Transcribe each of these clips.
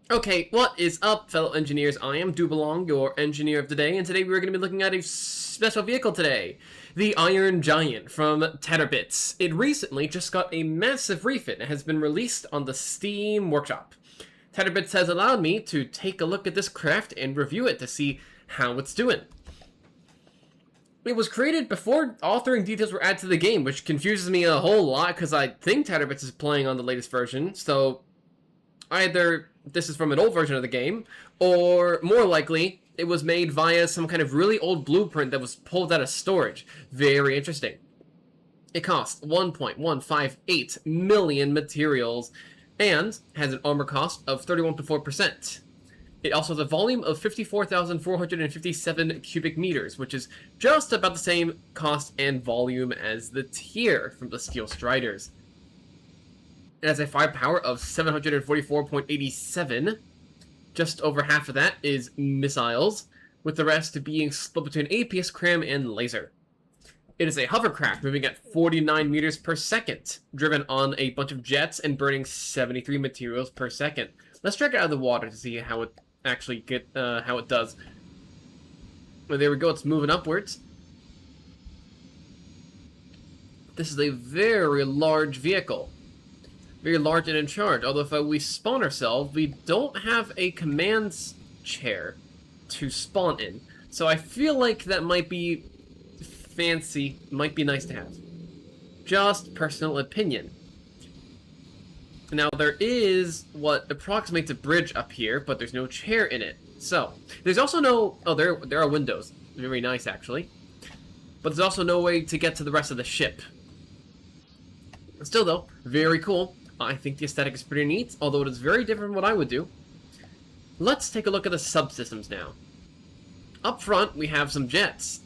Okay, what is up, fellow engineers? I am Dubelong, your engineer of the day, and today we're going to be looking at a special vehicle today. The Iron Giant from Tatterbits. It recently just got a massive refit and has been released on the Steam Workshop. Tatterbits has allowed me to take a look at this craft and review it to see how it's doing. It was created before authoring details were added to the game, which confuses me a whole lot because I think Tatterbits is playing on the latest version, so either this is from an old version of the game, or more likely, it was made via some kind of really old blueprint that was pulled out of storage. Very interesting. It costs 1.158 million materials, and has an armor cost of 31.4%. It also has a volume of 54,457 cubic meters, which is just about the same cost and volume as the tier from the Steel Striders. It has a firepower of 744.87. Just over half of that is missiles, with the rest being split between APHE, cram, and laser. It is a hovercraft moving at 49 meters per second, driven on a bunch of jets and burning 73 materials per second. Let's drag it out of the water to see how it actually how it does. Well, there we go. It's moving upwards. This is a very large vehicle. Very large and in charge, although if we spawn ourselves, we don't have a commands chair to spawn in. So I feel like that might be fancy, might be nice to have. Just personal opinion. Now there is what approximates a bridge up here, but there's no chair in it. So, there's also no, oh there are windows. Very nice actually. But there's also no way to get to the rest of the ship. Still though, very cool. I think the aesthetic is pretty neat, although it is very different from what I would do. Let's take a look at the subsystems now. Up front, we have some jets,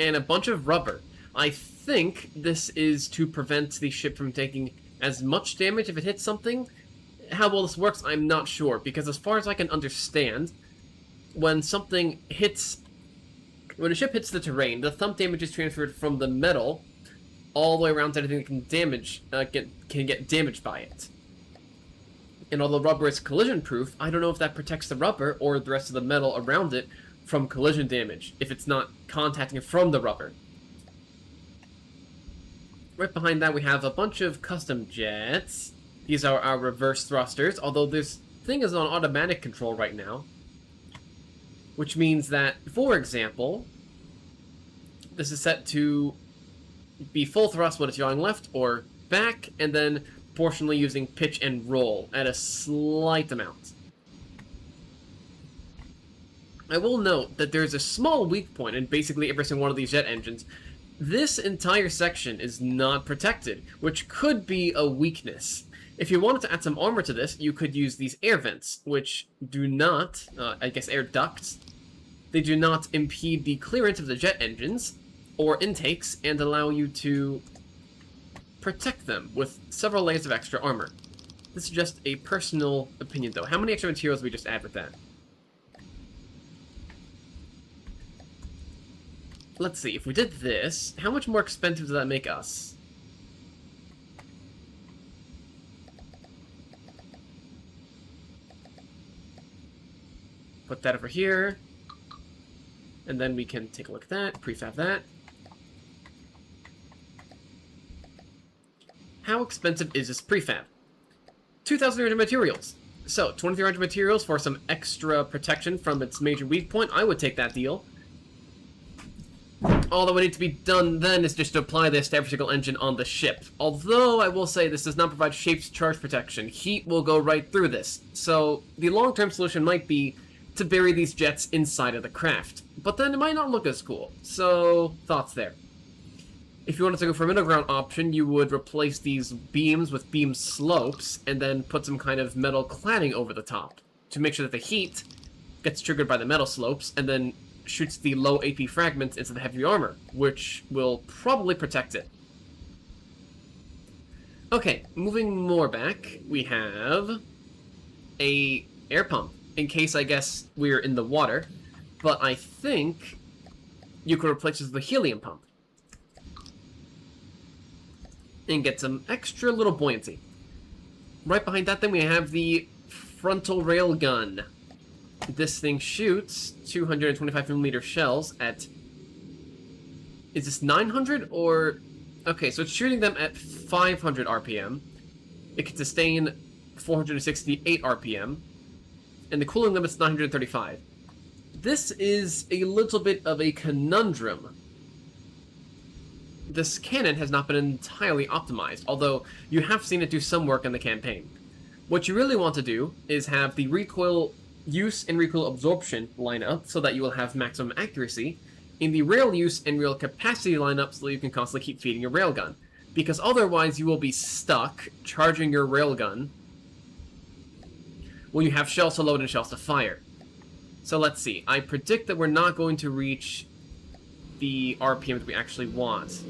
and a bunch of rubber. I think this is to prevent the ship from taking as much damage if it hits something. How well this works, I'm not sure, because as far as I can understand, when a ship hits the terrain, the thump damage is transferred from the metal all the way around to anything that can get damaged by it. And although rubber is collision proof, I don't know if that protects the rubber or the rest of the metal around it from collision damage, if it's not contacting it from the rubber. Right behind that we have a bunch of custom jets. These are our reverse thrusters, although this thing is on automatic control right now. Which means that, for example, this is set to be full thrust when it's yawing left or back, and then proportionally using pitch and roll at a slight amount. I will note that there's a small weak point in basically every single one of these jet engines. This entire section is not protected, which could be a weakness. If you wanted to add some armor to this, you could use these air vents, which do not, air ducts. They do not impede the clearance of the jet engines or intakes, and allow you to protect them with several layers of extra armor. This is just a personal opinion, though. How many extra materials do we just add with that? Let's see, if we did this, how much more expensive does that make us? Put that over here, and then we can take a look at that, prefab that. How expensive is this prefab? 2,300 materials. So, 2,300 materials for some extra protection from its major weak point. I would take that deal. All that would need to be done then is just to apply this to every single engine on the ship. Although, I will say, this does not provide shaped charge protection. Heat will go right through this. So, the long-term solution might be to bury these jets inside of the craft. But then it might not look as cool. So, thoughts there. If you wanted to go for a middle ground option, you would replace these beams with beam slopes, and then put some kind of metal cladding over the top, to make sure that the heat gets triggered by the metal slopes, and then shoots the low AP fragments into the heavy armor, which will probably protect it. Okay, moving more back, we have a air pump, in case, I guess, we're in the water, but I think you could replace it with a helium pump and get some extra little buoyancy. Right behind that, then, we have the frontal railgun. This thing shoots 225mm shells at... Is this 900 or... Okay, so it's shooting them at 500 RPM. It can sustain 468 RPM. And the cooling limit's 935. This is a little bit of a conundrum. This cannon has not been entirely optimized, although you have seen it do some work in the campaign. What you really want to do is have the recoil use and recoil absorption line up so that you will have maximum accuracy, in the rail use and rail capacity line up so that you can constantly keep feeding your railgun. Because otherwise you will be stuck charging your railgun when you have shells to load and shells to fire. So let's see. I predict that we're not going to reach the RPM that we actually want.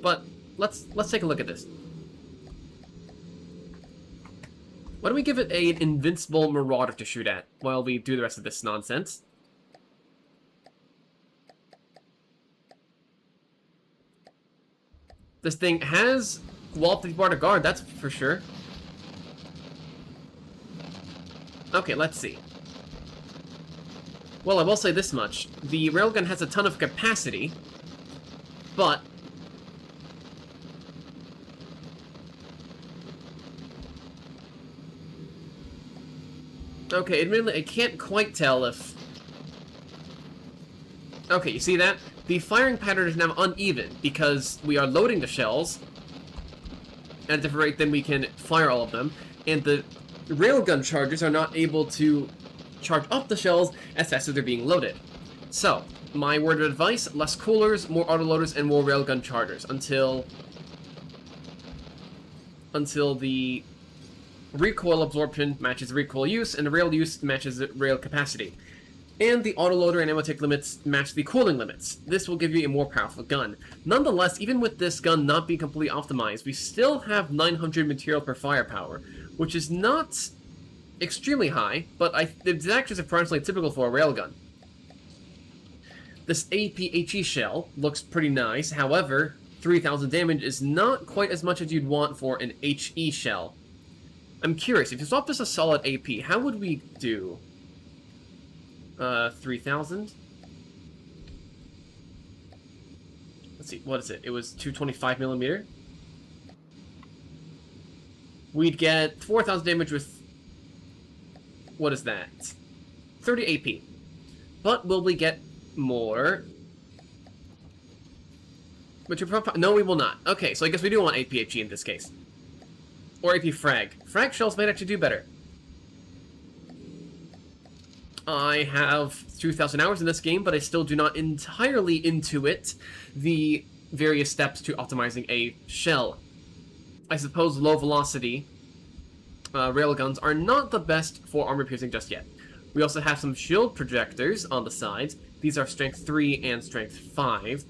But let's take a look at this. Why don't we give it an invincible marauder to shoot at while we do the rest of this nonsense? This thing has wall to bar to guard, that's for sure. Okay, let's see. Well, I will say this much. The railgun has a ton of capacity, but... Okay, admittedly, I can't quite tell if... Okay, you see that? The firing pattern is now uneven, because we are loading the shells at a different rate than we can fire all of them, and the railgun charges are not able to charge up the shells as fast as they're being loaded. So, my word of advice, less coolers, more autoloaders, and more railgun chargers until the recoil absorption matches recoil use, and the rail use matches the rail capacity. And the autoloader and ammo take limits match the cooling limits. This will give you a more powerful gun. Nonetheless, even with this gun not being completely optimized, we still have 900 material per firepower, which is not extremely high, but it's actually surprisingly typical for a railgun. This APHE shell looks pretty nice, however, 3000 damage is not quite as much as you'd want for an HE shell. I'm curious, if you swap this a solid AP, how would we do? 3000? Let's see, what is it? It was 225mm? We'd get 4000 damage with... What is that? 30 AP. But will we get more? But no, we will not. Okay, so I guess we do want APHE in this case. Or AP Frag. Frag shells might actually do better. I have 2,000 hours in this game, but I still do not entirely intuit the various steps to optimizing a shell. I suppose low velocity railguns are not the best for armor piercing just yet. We also have some shield projectors on the sides. These are strength 3 and strength 5.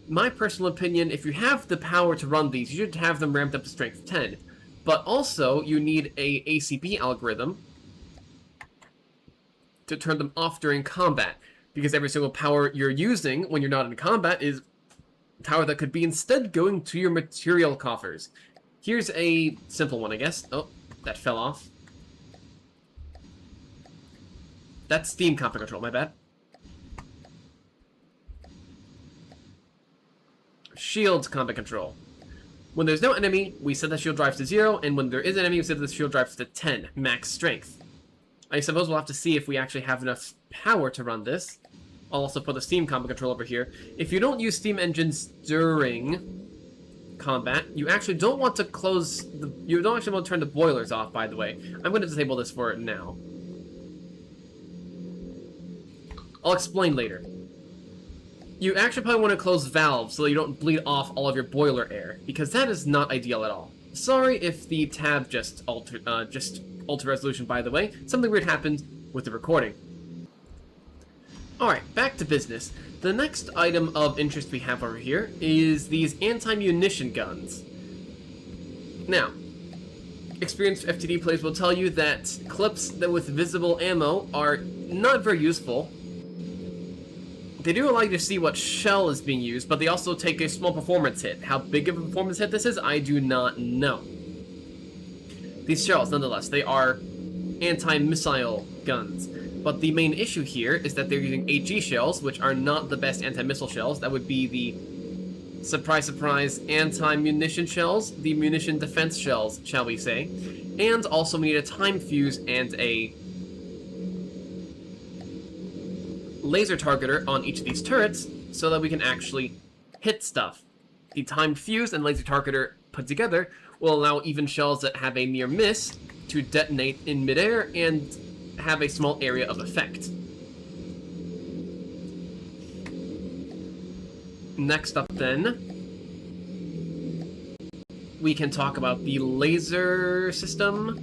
My personal opinion, if you have the power to run these, you should have them ramped up to strength 10. But also, you need a ACB algorithm to turn them off during combat, because every single power you're using when you're not in combat is power that could be instead going to your material coffers. Here's a simple one, I guess. Oh, that fell off. That's Steam combat control, my bad. Shield combat control. When there's no enemy, we set the shield drives to 0, and when there is an enemy, we set the shield drives to 10, max strength. I suppose we'll have to see if we actually have enough power to run this. I'll also put the Steam combat control over here. If you don't use Steam engines during combat, you actually don't want to close the... You don't actually want to turn the boilers off, by the way. I'm going to disable this for now. I'll explain later. You actually probably want to close valves so that you don't bleed off all of your boiler air, because that is not ideal at all. Sorry if the tab just altered resolution, by the way. Something weird happened with the recording. Alright, back to business. The next item of interest we have over here is these anti-munition guns. Now, experienced FTD players will tell you that clips that with visible ammo are not very useful. They do allow you to see what shell is being used, but they also take a small performance hit. How big of a performance hit this is, I do not know. These shells, nonetheless, they are anti-missile guns. But the main issue here is that they're using HE shells, which are not the best anti-missile shells. That would be the, surprise, surprise, anti-munition shells, the munition defense shells, shall we say. And also we need a time fuse and a laser targeter on each of these turrets so that we can actually hit stuff. The timed fuse and laser targeter put together will allow even shells that have a near miss to detonate in midair and have a small area of effect. Next up then, we can talk about the laser system.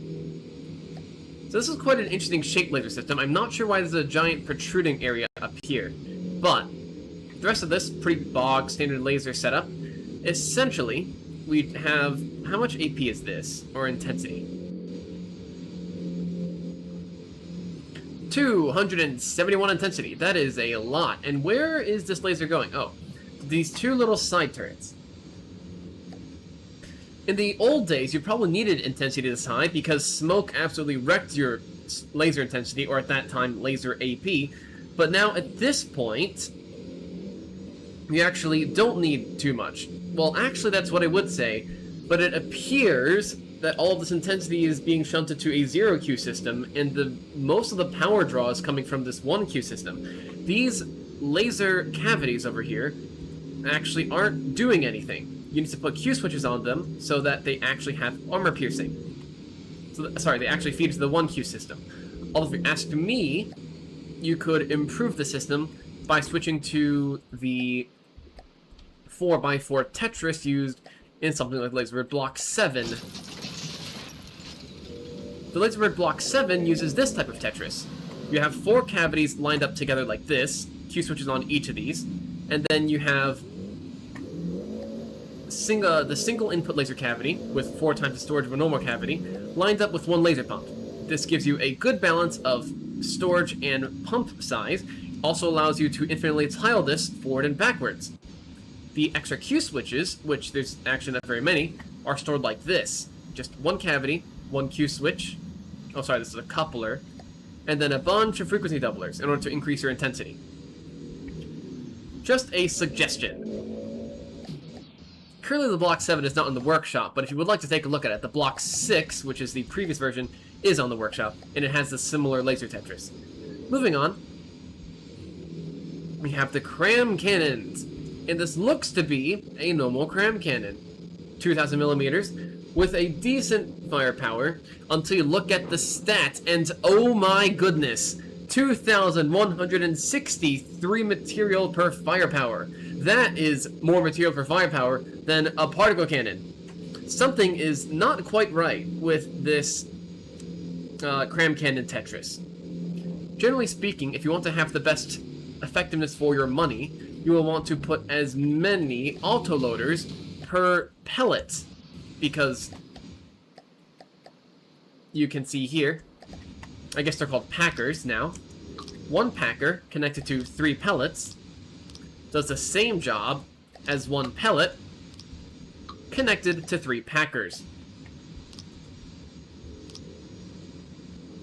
So this is quite an interesting shaped laser system. I'm not sure why there's a giant protruding area up here, but the rest of this, pretty bog standard laser setup. Essentially, we have, how much AP is this, or intensity? 271 intensity. That is a lot. And where is this laser going? Oh, these two little side turrets. In the old days, you probably needed intensity this high because smoke absolutely wrecked your laser intensity, or at that time, laser AP. But now, at this point, you actually don't need too much. Well, actually, that's what I would say, but it appears that all of this intensity is being shunted to a 0Q system, and most of the power draw is coming from this 1Q system. These laser cavities over here actually aren't doing anything. You need to put Q switches on them so that they actually have armor piercing. So, they actually feed to the 1Q system. Although if you ask me, you could improve the system by switching to the 4x4 Tetris used in something like Laser Block 7. The Laser Block 7 uses this type of Tetris. You have 4 cavities lined up together like this, Q switches on each of these, and then you have the single input laser cavity with 4 times the storage of a normal cavity lined up with 1 laser pump. This gives you a good balance of storage and pump size. Also allows you to infinitely tile this forward and backwards. The extra Q switches, which there's actually not very many, are stored like this. Just 1 cavity, 1 Q switch. Oh, sorry, this is a coupler. And then a bunch of frequency doublers in order to increase your intensity. Just a suggestion. Currently the Block 7 is not in the workshop, but if you would like to take a look at it, the Block 6, which is the previous version, is on the workshop, and it has the similar laser Tetris. Moving on, we have the cram cannons, and this looks to be a normal cram cannon. 2,000 millimeters, with a decent firepower, until you look at the stat, and oh my goodness, 2,163 material per firepower. That is more material per firepower than a particle cannon. Something is not quite right with this cram cannon Tetris. Generally speaking, if you want to have the best effectiveness for your money, you will want to put as many autoloaders per pellet, because you can see here, I guess they're called packers now. 1 packer connected to 3 pellets does the same job as 1 pellet connected to 3 packers.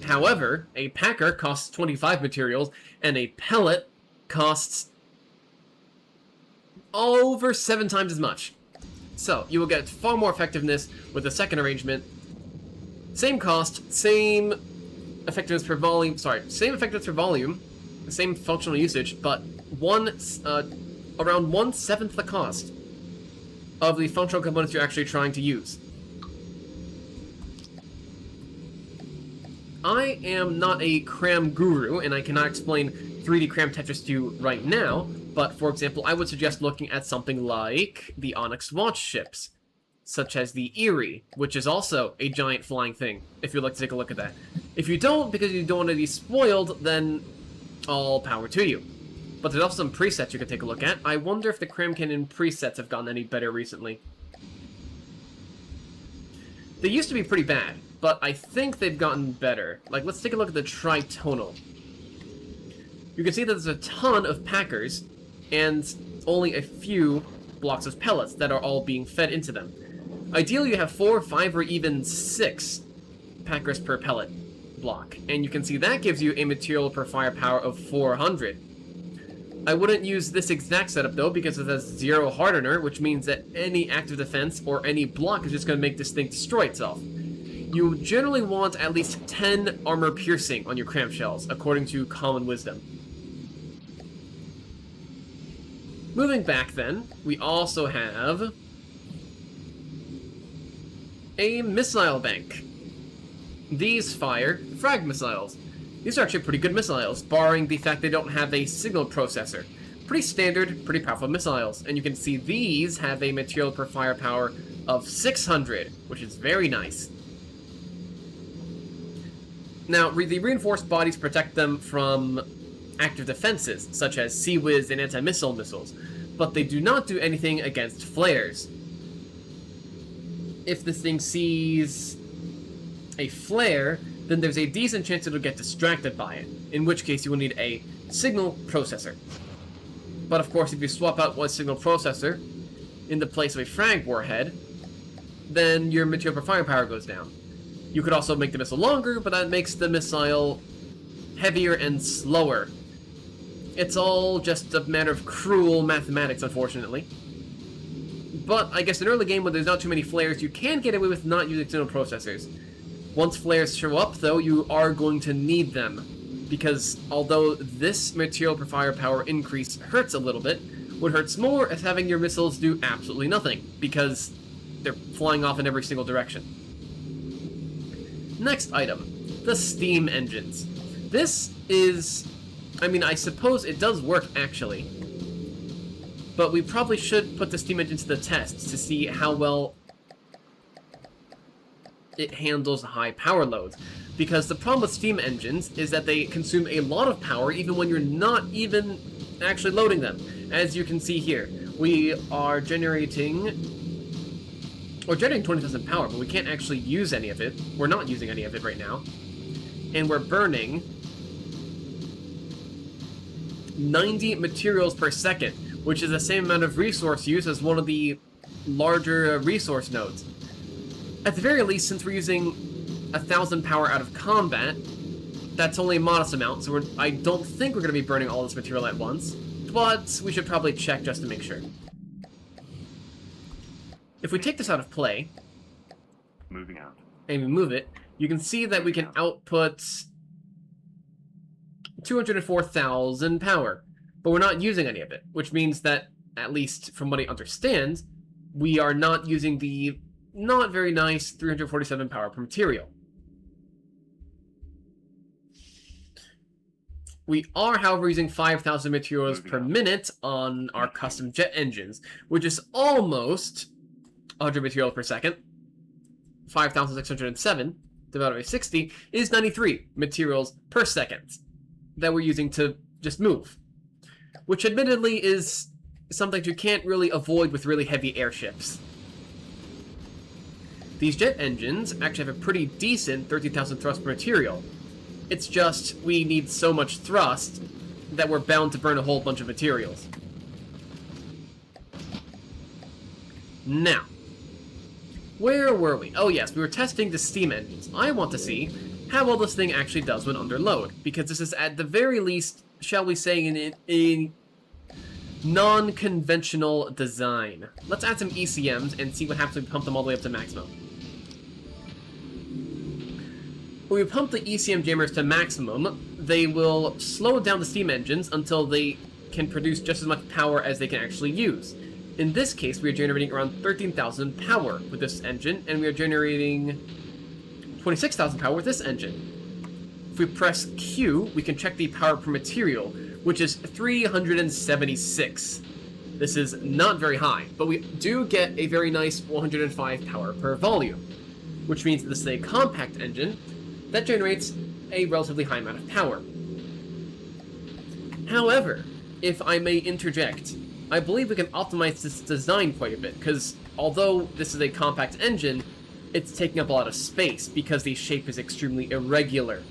However, a packer costs 25 materials, and a pellet costs over 7 times as much. So, you will get far more effectiveness with the second arrangement. Same cost, same effectiveness per volume, same effectiveness per volume, same functional usage, but around 1/7 the cost of the functional components you're actually trying to use. I am not a cram guru, and I cannot explain 3D cram Tetris to you right now, but for example, I would suggest looking at something like the Onyx Watch ships, such as the Erie, which is also a giant flying thing, if you'd like to take a look at that. If you don't, because you don't want to be spoiled, then all power to you. But there's also some presets you can take a look at. I wonder if the Cram Cannon presets have gotten any better recently. They used to be pretty bad, but I think they've gotten better. Like, let's take a look at the Tritonal. You can see that there's a ton of packers, and only a few blocks of pellets that are all being fed into them. Ideally, you have 4, 5, or even 6 packers per pellet. block. And you can see that gives you a material per firepower of 400. I wouldn't use this exact setup though, because it has 0 hardener, which means that any active defense or any block is just going to make this thing destroy itself. You generally want at least 10 armor piercing on your cram shells, according to common wisdom. Moving back then, we also have a missile bank. These fire frag missiles. These are actually pretty good missiles, barring the fact they don't have a signal processor. Pretty standard, pretty powerful missiles. And you can see these have a material per firepower of 600, which is very nice. Now, the reinforced bodies protect them from active defenses, such as CIWS and anti-missile missiles, but they do not do anything against flares. If this thing sees a flare, then there's a decent chance it'll get distracted by it, in which case you will need a signal processor. But of course, if you swap out one signal processor in the place of a frag warhead, then your material per firepower goes down. You could also make the missile longer, but that makes the missile heavier and slower. It's all just a matter of cruel mathematics, unfortunately. But I guess in early game, when there's not too many flares, you can get away with not using signal processors. Once flares show up, though, you are going to need them, because although this material per firepower increase hurts a little bit, what hurts more is having your missiles do absolutely nothing, because they're flying off in every single direction. Next item, the steam engines. This is, I mean, I suppose it does work actually, but we probably should put the steam engine to the test to see how well it handles high power loads, because the problem with steam engines is that they consume a lot of power even when you're not even actually loading them. As you can see here, we are generating 20,000 power, but we can't actually use any of it. We're not using any of it right now, and we're burning 90 materials per second, which is the same amount of resource use as one of the larger resource nodes. At the very least, since we're using 1,000 power out of combat, that's only a modest amount, so I don't think we're going to be burning all this material at once, but we should probably check just to make sure. If we take this out of play, moving out, and we move it, you can see that we can output 204,000 power, but we're not using any of it, which means that, at least from what I understand, we are not using the not very nice 347 power per material. We are, however, using 5,000 materials per minute on our custom jet engines, which is almost 100 materials per second. 5,607 divided by 60 is 93 materials per second that we're using to just move, which admittedly is something you can't really avoid with really heavy airships. These jet engines actually have a pretty decent 13,000 thrust per material. It's just we need so much thrust that we're bound to burn a whole bunch of materials. Now, where were we? Oh yes, we were testing the steam engines. I want to see how well this thing actually does when under load, because this is at the very least, shall we say, in non-conventional design. Let's add some ECMs and see what happens when we pump them all the way up to maximum. When we pump the ECM jammers to maximum, they will slow down the steam engines until they can produce just as much power as they can actually use. In this case, we are generating around 13,000 power with this engine, and we are generating 26,000 power with this engine. If we press Q, we can check the power per material, which is 376. This is not very high, but we do get a very nice 105 power per volume, which means this is a compact engine that generates a relatively high amount of power. However, if I may interject, I believe we can optimize this design quite a bit, because although this is a compact engine, it's taking up a lot of space because the shape is extremely irregular.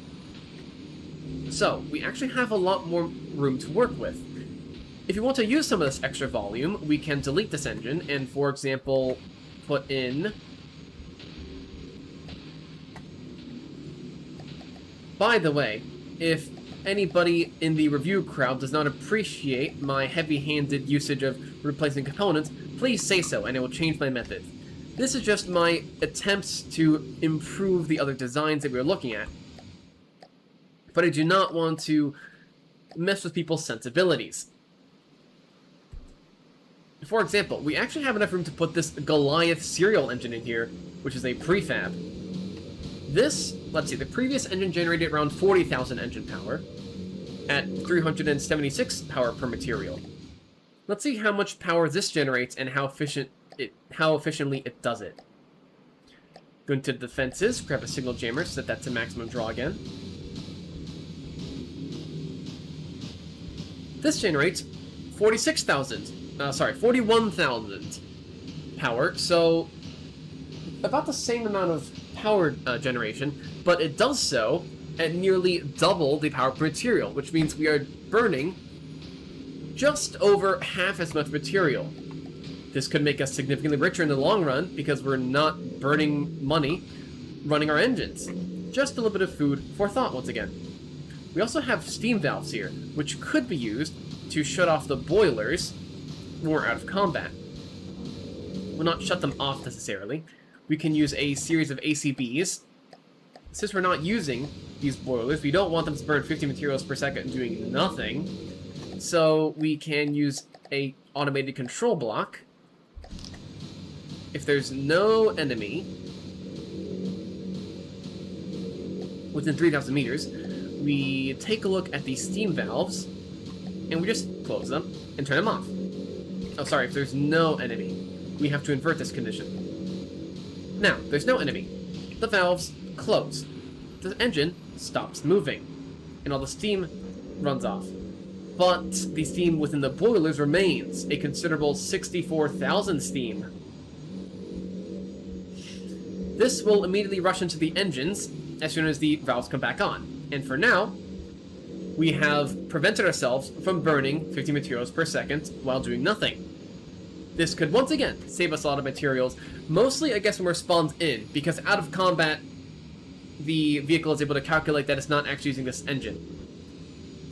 So, we actually have a lot more room to work with. If you want to use some of this extra volume, we can delete this engine and, for example, put in By the way, if anybody in the review crowd does not appreciate my heavy-handed usage of replacing components, please say so, and I will change my method. This is just my attempts to improve the other designs that we are looking at, but I do not want to mess with people's sensibilities. For example, we actually have enough room to put this Goliath serial engine in here, which is a prefab. This, let's see, the previous engine generated around 40,000 engine power at 376 power per material. Let's see how much power this generates and how efficiently it does it. Go into defenses, grab a signal jammer, set that to maximum draw again. This generates 41,000 power, so about the same amount of power generation, but it does so at nearly double the power per material, which means we are burning just over half as much material. This could make us significantly richer in the long run because we're not burning money running our engines. Just a little bit of food for thought once again. We also have steam valves here, which could be used to shut off the boilers when we're out of combat. We'll not shut them off necessarily. We can use a series of ACBs. Since we're not using these boilers, we don't want them to burn 50 materials per second doing nothing. So we can use a automated control block. If there's no enemy within 3,000 meters, we take a look at the steam valves, and we just close them and turn them off. Oh, sorry, if there's no enemy, we have to invert this condition. Now, there's no enemy. The valves close. The engine stops moving, and all the steam runs off. But the steam within the boilers remains, a considerable 64,000 steam. This will immediately rush into the engines as soon as the valves come back on. And for now, we have prevented ourselves from burning 50 materials per second while doing nothing. This could once again save us a lot of materials, mostly I guess when we're spawned in, because out of combat, the vehicle is able to calculate that it's not actually using this engine.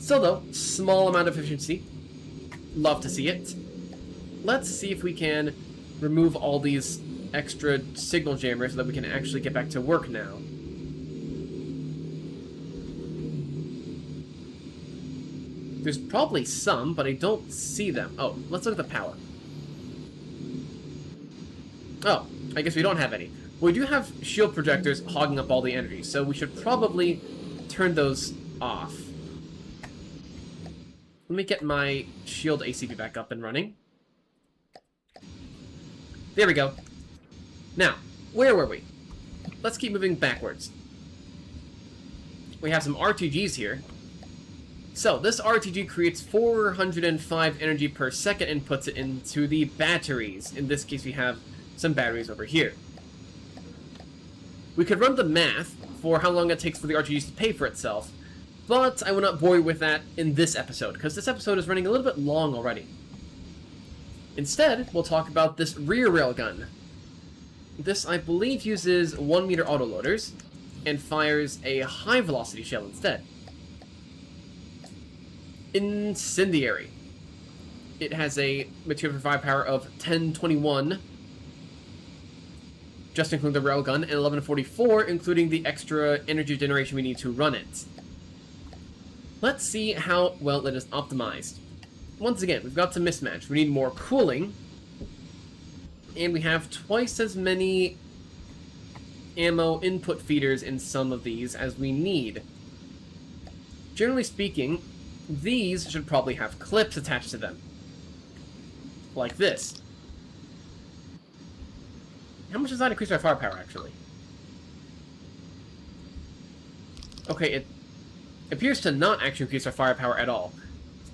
Still though, small amount of efficiency. Love to see it. Let's see if we can remove all these extra signal jammers so that we can actually get back to work now. There's probably some, but I don't see them. Oh, let's look at the power. Oh, I guess we don't have any. We do have shield projectors hogging up all the energy, so we should probably turn those off. Let me get my shield ACB back up and running. There we go. Now, where were we? Let's keep moving backwards. We have some RTGs here. So, this RTG creates 405 energy per second and puts it into the batteries. In this case, we have some batteries over here. We could run the math for how long it takes for the RTGs to pay for itself, but I will not bore you with that in this episode, because this episode is running a little bit long already. Instead, we'll talk about this rear railgun. This, I believe, uses 1 meter autoloaders and fires a high velocity shell instead. Incendiary. It has a material firepower of 1021, just including the railgun, and 1144, including the extra energy generation we need to run it. Let's see how well it is optimized. Once again, we've got some mismatch. We need more cooling, and we have twice as many ammo input feeders in some of these as we need. Generally speaking, these should probably have clips attached to them. Like this. How much does that increase our firepower, actually? Okay, it appears to not actually increase our firepower at all.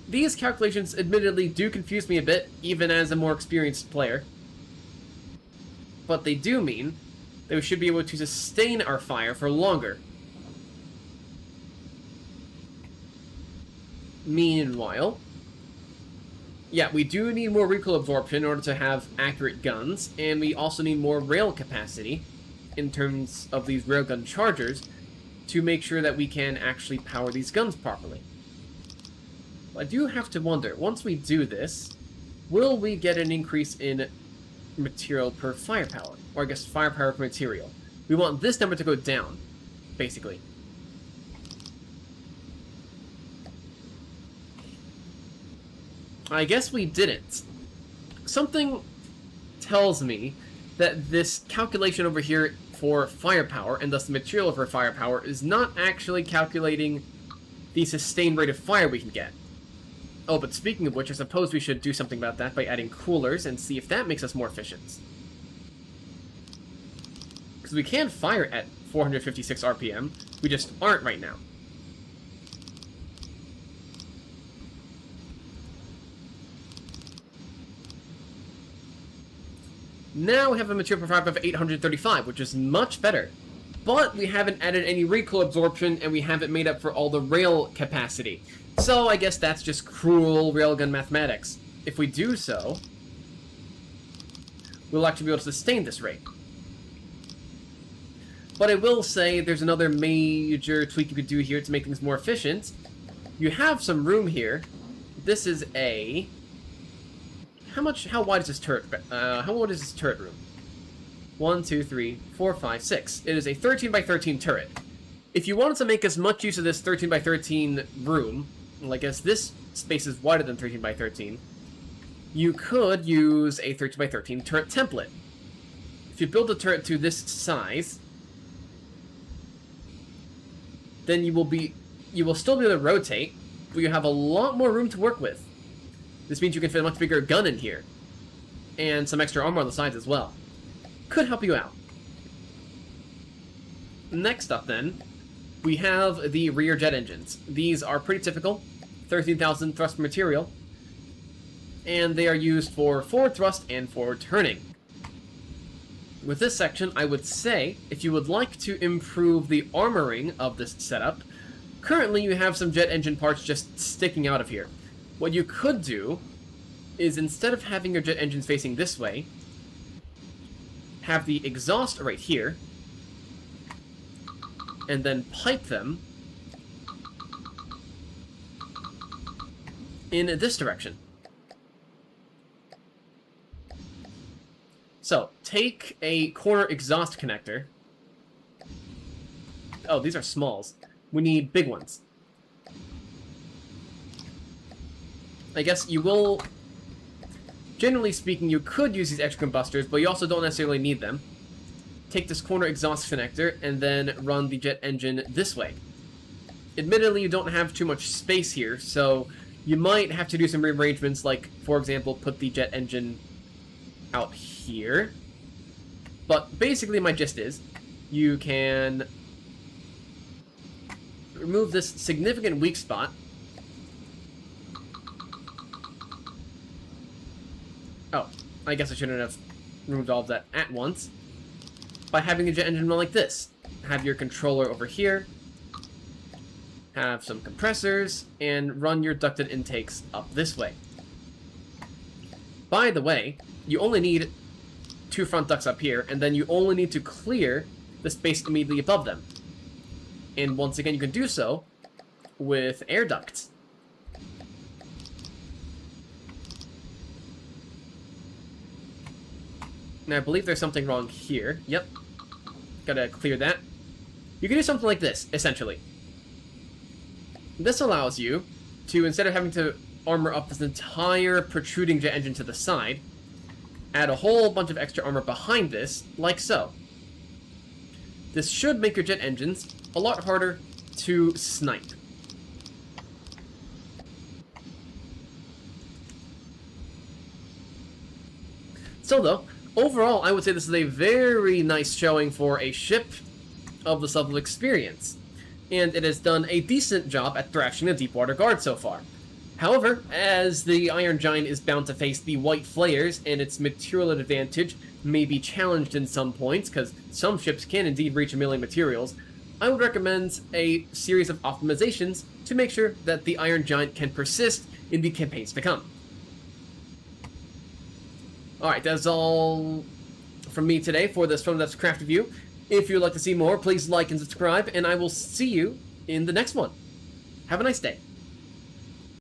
These calculations admittedly do confuse me a bit, even as a more experienced player. But they do mean that we should be able to sustain our fire for longer. Meanwhile, yeah, we do need more recoil absorption in order to have accurate guns, and we also need more rail capacity in terms of these railgun chargers to make sure that we can actually power these guns properly. I do have to wonder, once we do this, will we get an increase in material per firepower? Or I guess firepower per material. We want this number to go down, basically. I guess we didn't. Something tells me that this calculation over here for firepower, and thus the material for firepower, is not actually calculating the sustained rate of fire we can get. Oh, but speaking of which, I suppose we should do something about that by adding coolers and see if that makes us more efficient. Because we can fire at 456 RPM, we just aren't right now. Now we have a material per firepower of 835, which is much better. But we haven't added any recoil absorption, and we haven't made up for all the rail capacity. So I guess that's just cruel railgun mathematics. If we do so, we'll actually be able to sustain this rate. But I will say there's another major tweak you could do here to make things more efficient. You have some room here. This is a... How wide is this turret? How wide is this turret room? 1, 2, 3, 4, 5, 6. It is a 13 by 13 turret. If you wanted to make as much use of this 13 by 13 room, well, I guess this space is wider than 13 by 13, you could use a 13 by 13 turret template. If you build a turret to this size, then you will still be able to rotate, but you have a lot more room to work with. This means you can fit a much bigger gun in here, and some extra armor on the sides as well. Could help you out. Next up then, we have the rear jet engines. These are pretty typical, 13,000 thrust per material, and they are used for forward thrust and forward turning. With this section, I would say, if you would like to improve the armoring of this setup, currently you have some jet engine parts just sticking out of here. What you could do is, instead of having your jet engines facing this way, have the exhaust right here, and then pipe them in this direction. So, take a corner exhaust connector. Oh, these are smalls. We need big ones. I guess you will... Generally speaking, you could use these extra combustors, but you also don't necessarily need them. Take this corner exhaust connector, and then run the jet engine this way. Admittedly, you don't have too much space here, so you might have to do some rearrangements, like, for example, put the jet engine out here. But basically, my gist is, you can remove this significant weak spot. Oh, I guess I shouldn't have removed all of that at once. By having the jet engine run like this. Have your controller over here, have some compressors, and run your ducted intakes up this way. By the way, you only need 2 front ducts up here, and then you only need to clear the space immediately above them. And once again, you can do so with air ducts. Now, I believe there's something wrong here. Yep. Gotta clear that. You can do something like this, essentially. This allows you to, instead of having to armor up this entire protruding jet engine to the side, add a whole bunch of extra armor behind this, like so. This should make your jet engines a lot harder to snipe. So though, overall, I would say this is a very nice showing for a ship of this level of experience, and it has done a decent job at thrashing the Deepwater Guard so far. However, as the Iron Giant is bound to face the White Flayers, and its material advantage may be challenged in some points, because some ships can indeed reach 1 million materials, I would recommend a series of optimizations to make sure that the Iron Giant can persist in the campaigns to come. Alright, that's all from me today for this From Depths Craft review. If you'd like to see more, please like and subscribe, and I will see you in the next one. Have a nice day.